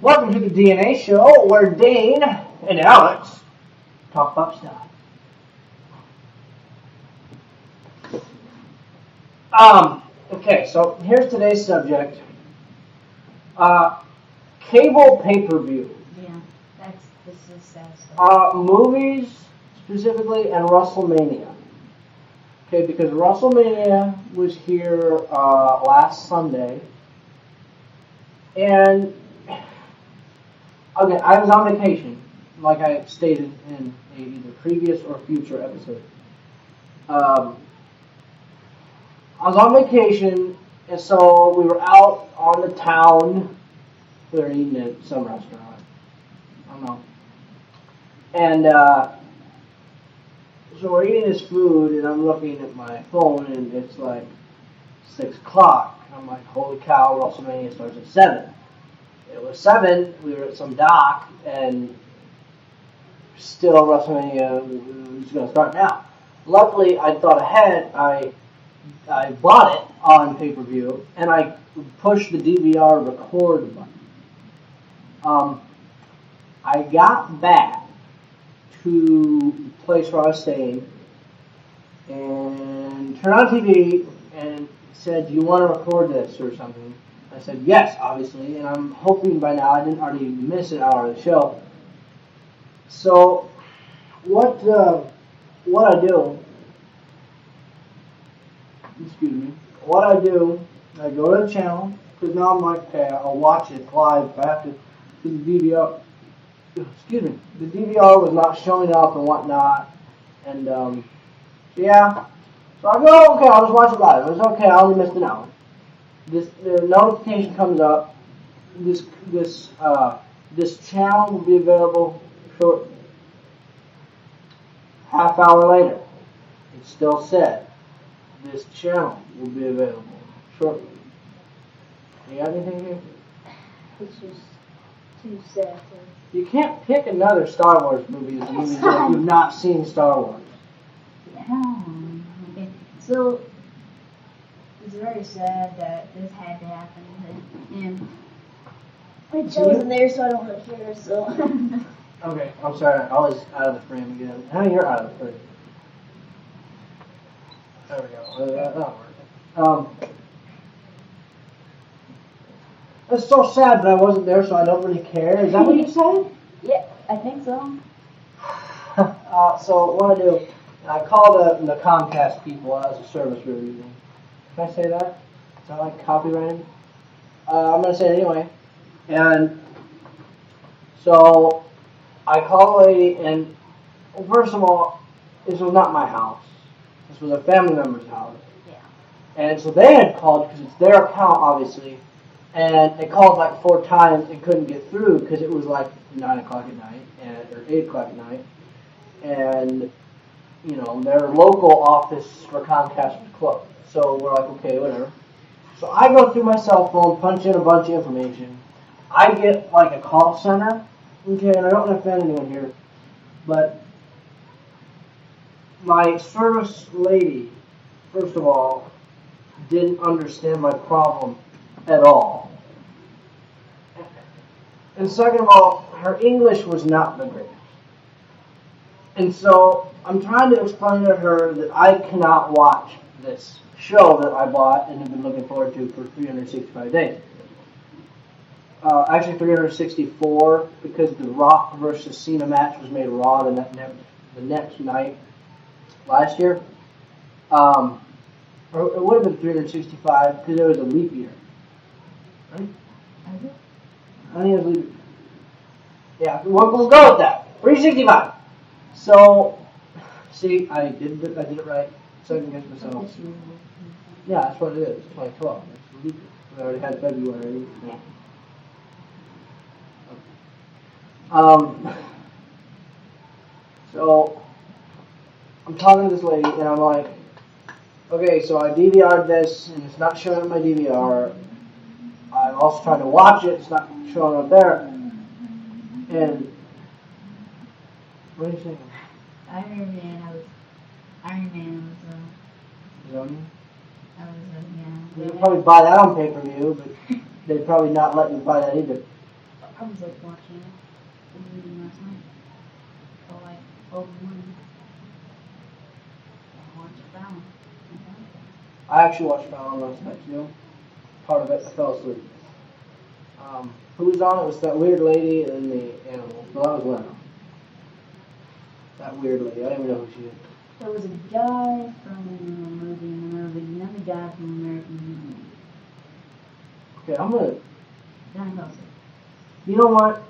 Welcome to the DNA show where Dane and Alex talk about stuff. Okay, so here's today's subject. Cable pay-per-view. Yeah, this is sad stuff. Movies, specifically, and WrestleMania. Okay, because WrestleMania was here last Sunday. And, okay, I was on vacation, like I stated in either previous or future episode. I was on vacation, and so we were out on the town. We were eating at some restaurant. I don't know. And so we're eating this food, and I'm looking at my phone, and it's like 6 o'clock. I'm like, holy cow, WrestleMania starts at 7. It was 7, we were at some dock, and still WrestleMania was going to start now. Luckily, I thought ahead. I bought it on pay-per-view, and I pushed the DVR record button. I got back to the place where I was staying, and turned on TV, and said, do you want to record this or something? I said, yes, obviously, and I'm hoping by now I didn't already miss an hour of the show. So, what I do, I go to the channel, because now I'm like, okay, I'll watch it live, but I have to do the DVR. Excuse me, the DVR was not showing up and whatnot, and yeah. So I go, okay, I'll just watch it live. It was okay, I only missed an hour. The notification comes up. This channel will be available shortly. Half hour later, it still said this channel will be available shortly. You got anything here? It's just too sad. You can't pick another Star Wars movie as movies that you've not seen Star Wars. Yeah. Okay. So it's very sad that this had to happen, and my children's there, so I don't want to hear. So. Okay, I'm sorry. I was out of the frame again. How you're out of the frame? There we go. That'll work. It's so sad that I wasn't there, so I don't really care. Is that what you said? Yeah, I think so. So what I do, I call the Comcast people as a service we were using. Can I say that? Is that like copyrighted? I'm going to say it anyway. And so I call the lady, and well, first of all, this was not my house. This was a family member's house. Yeah. And so they had called, because it's their account, obviously, and they called like 4 times and couldn't get through because it was like 9 o'clock at night, or 8 o'clock at night. And, you know, their local office for Comcast was closed. So we're like, okay, whatever. So I go through my cell phone, punch in a bunch of information. I get like a call center. Okay, and I don't want to offend anyone here, but my service lady, first of all, didn't understand my problem at all. And second of all, her English was not the greatest. And so I'm trying to explain to her that I cannot watch this show that I bought and have been looking forward to for 365 days. Actually 364, because the Rock versus Cena match was made Raw the next night last year. Or it would have been 365 because it was a leap year. Right? I think it was a leap year. Yeah, we'll go with that. 365. So, see, I did it right. Second guess myself. Yeah, that's what it is. 2012. It's a leap year. We already had February. Yeah. So I'm talking to this lady, and I'm like, okay, so I DVR'd this, and it's not showing on my DVR. I'm also trying to watch it, it's not showing up there. And what are you saying? Iron Man was. Zoning? Yeah. You could probably buy that on pay-per-view, but they'd probably not let you buy that either. I was like watching it in the meeting last night till like 12 in the morning. I watched Fallon. I actually watched Fallon last night too. Part of it, I fell asleep. Who was on it? It was that weird lady and the animals. Well, that was Lena. That weird lady. I don't even know who she is. There was a guy from the movie, another guy from American Okay, I'm gonna. Johnny Dawson. You know what?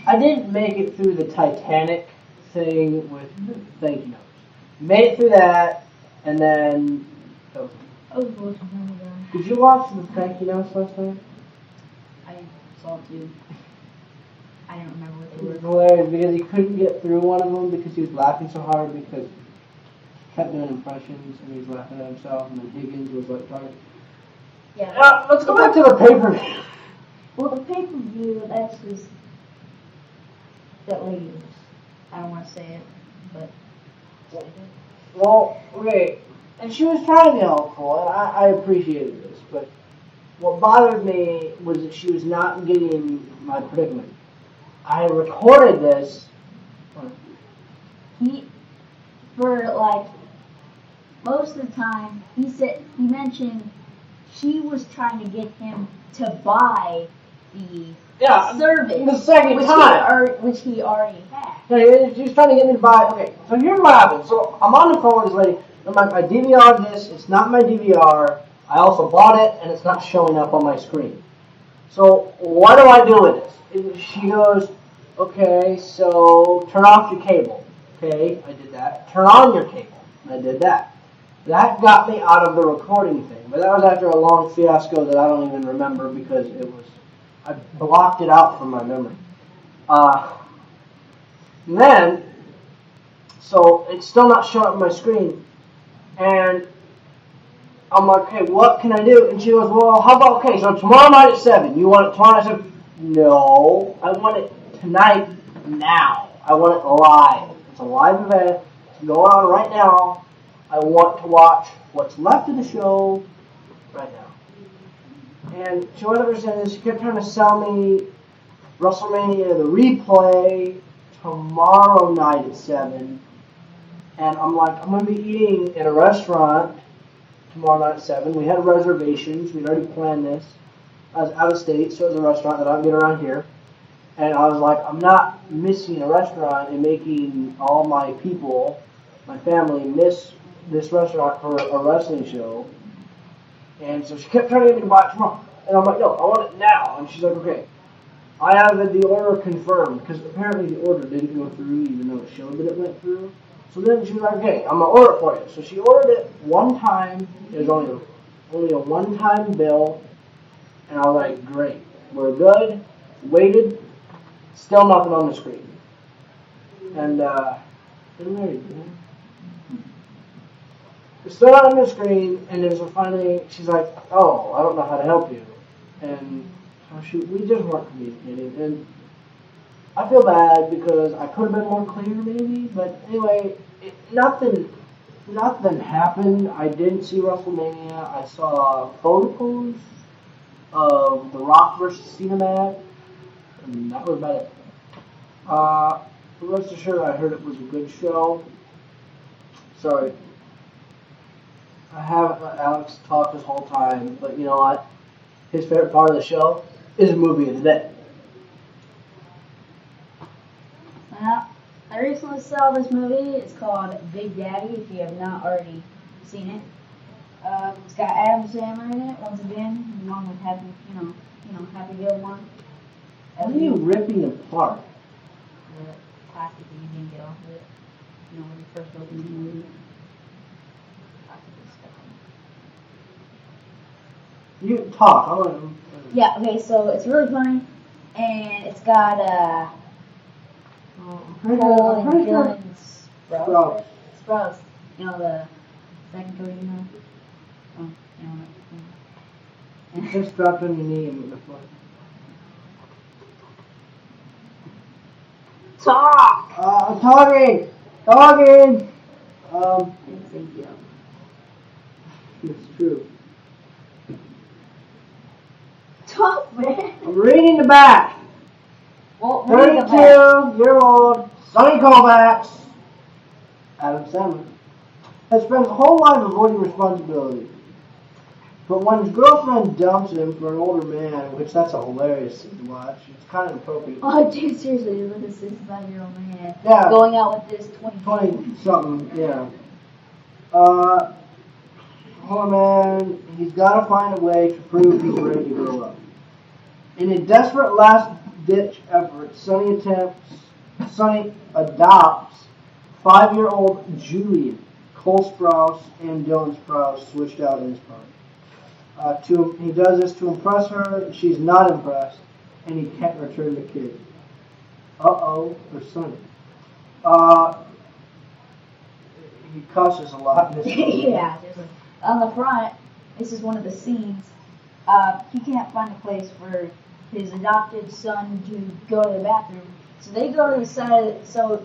I didn't make it through the Titanic thing with the thank you notes. Made it through that, and then. I was watching another guy. Did you watch the thank you notes last night? I saw two. I don't remember what It they was were. hilarious because he couldn't get through one of them because he was laughing so hard because he kept doing impressions and he was laughing at himself, and then Higgins was like talking. Yeah. Let's go back to the pay-per-view. Well, the pay-per-view, that's just that lady was, I don't want to say it, but Well, okay, and she was trying to be helpful, and I appreciated this, but what bothered me was that she was not getting my predicament. I recorded this. for like most of the time, he mentioned she was trying to get him to buy the service. The second time. Which he already had. Okay, she was trying to get me to buy. Okay, so here's what happened. So I'm on the phone with this lady. I'm like, I DVR'd this. It's not my DVR. I also bought it, and it's not showing up on my screen. So what do I do with this? She goes, okay, so turn off your cable. Okay, I did that. Turn on your cable. I did that. That got me out of the recording thing. But that was after a long fiasco that I don't even remember because I blocked it out from my memory. And then, so it's still not showing up on my screen. And I'm like, okay, what can I do? And she goes, well, how about, okay, so tomorrow night at 7. You want it tomorrow night at 7? No, I want it tonight, now. I want it live. It's a live event. It's going on right now. I want to watch what's left of the show right now. And she wasn't understanding. She kept trying to sell me WrestleMania, the replay, tomorrow night at 7. And I'm like, I'm going to be eating in a restaurant tomorrow night at 7. We had reservations. We'd already planned this. I was out of state, so it was a restaurant that I don't get around here. And I was like, I'm not missing a restaurant and making all my people, my family, miss this restaurant for a wrestling show. And so she kept trying to get me to buy it tomorrow. And I'm like, no, I want it now. And she's like, okay, I have the order confirmed. Because apparently the order didn't go through, even though it showed that it went through. So then she was like, okay, I'm going to order it for you. So she ordered it one time. It was only a one-time bill. And I was like, great. We're good. Waited. Still nothing on the screen. And, it's still not on the screen, and then so finally she's like, oh, I don't know how to help you. And so we just weren't communicating. And I feel bad because I could have been more clear maybe, but anyway, nothing happened. I didn't see WrestleMania. I saw photos of The Rock versus Cena match, and that was about it. Rest assured, I heard it was a good show. Sorry. I haven't let Alex talk this whole time, but you know what? His favorite part of the show is movie of the day. Well, I recently saw this movie. It's called Big Daddy, if you have not already seen it. It's got Adam Sandler in it, once again, along with Happy Gilmore. What are you ripping apart? The plastic that you didn't get off of it. You know, when you first opened the movie. You talk. Yeah, okay, so it's really funny, and it's got, Cole and Dylan Sprouse. You know, the second Cody, you know? Oh, you know. Just dropped on your knee and move the floor. Talk! I'm talking! Talking! It's true. Talk, man! I'm reading the back! Well, we'll take it back. 32-year-old Sonny Kovacs, Adam Sandler, has spent his whole life avoiding responsibility. But when his girlfriend dumps him for an older man, which that's a hilarious scene to watch, it's kind of inappropriate. Oh, dude, seriously, look at this 65-year-old man Yeah. going out with this 20-something, yeah. Poor man, he's got to find a way to prove he's ready to grow up. In a desperate last-ditch effort, Sonny adopts 5-year-old Julian. Cole Sprouse and Dylan Sprouse switched out in his part. He does this to impress her. She's not impressed, and he can't return the kid. Uh-oh, for Sonny. He cusses a lot in this movie. Yeah, on the front, this is one of the scenes. He can't find a place for his adopted son to go to the bathroom, so they go to the side. So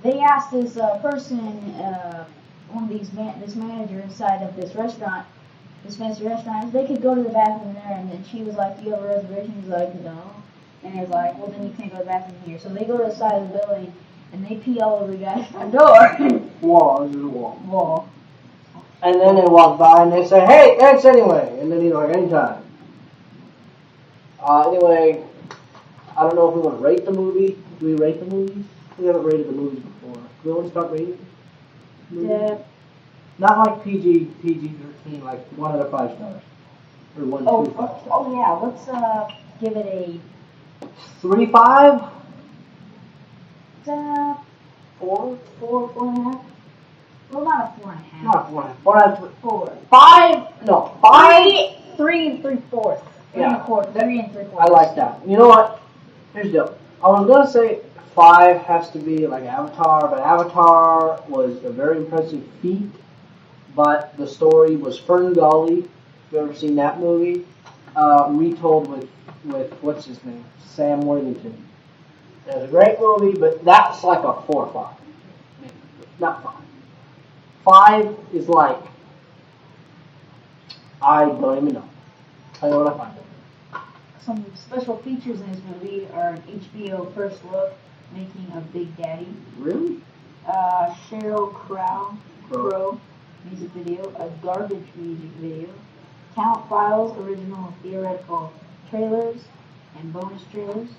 they asked this person, one of these this manager inside of this restaurant, this fancy restaurant, if they could go to the bathroom there, and then she was like, "Do you have a reservation?" He's like, "No," and he's like, "Well, then you can't go to the bathroom here." So they go to the side of the building, and they pee all over the guy's front door. Wall, this is a wall. Wall. And then they walk by and they say, "Hey, thanks anyway." And then he's like, "Anytime." Anyway, I don't know if we want to rate the movie. Do we rate the movies? We haven't rated the movies before. Do we want to start rating? Yeah. Not like PG-13, like 1 out of 5 stars. Or 1 to 5 stars. Oh yeah, let's give it a 3-5? 4.5. Well, not a 4.5. Not a 4.5. 4 out of 4. 5? No, 5. 3 3/4. Yeah. 3 3/4. I like that. You know what? Here's the deal. I was going to say 5 has to be like Avatar, but Avatar was a very impressive feat. But the story was Fern Gully. If you've ever seen that movie, retold with what's his name, Sam Worthington. It was a great movie, but that's like a 4 or 5. Maybe. Not 5. 5 is like, I don't even know. I don't know what I find it. Some special features in this movie are an HBO first look making of Big Daddy. Really? Sheryl Crow music video, a garbage music video, Count Files original theoretical trailers, and bonus trailers.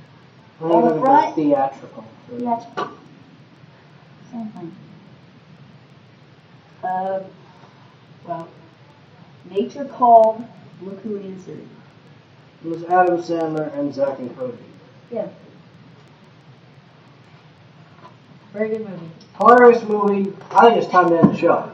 On the front, theatrical. theatrical. Same thing. Well, Nature Called, look who answered. It was Adam Sandler and Zach and Cody. Yeah. Very good movie. Hilarious movie. I think it's time to end the show.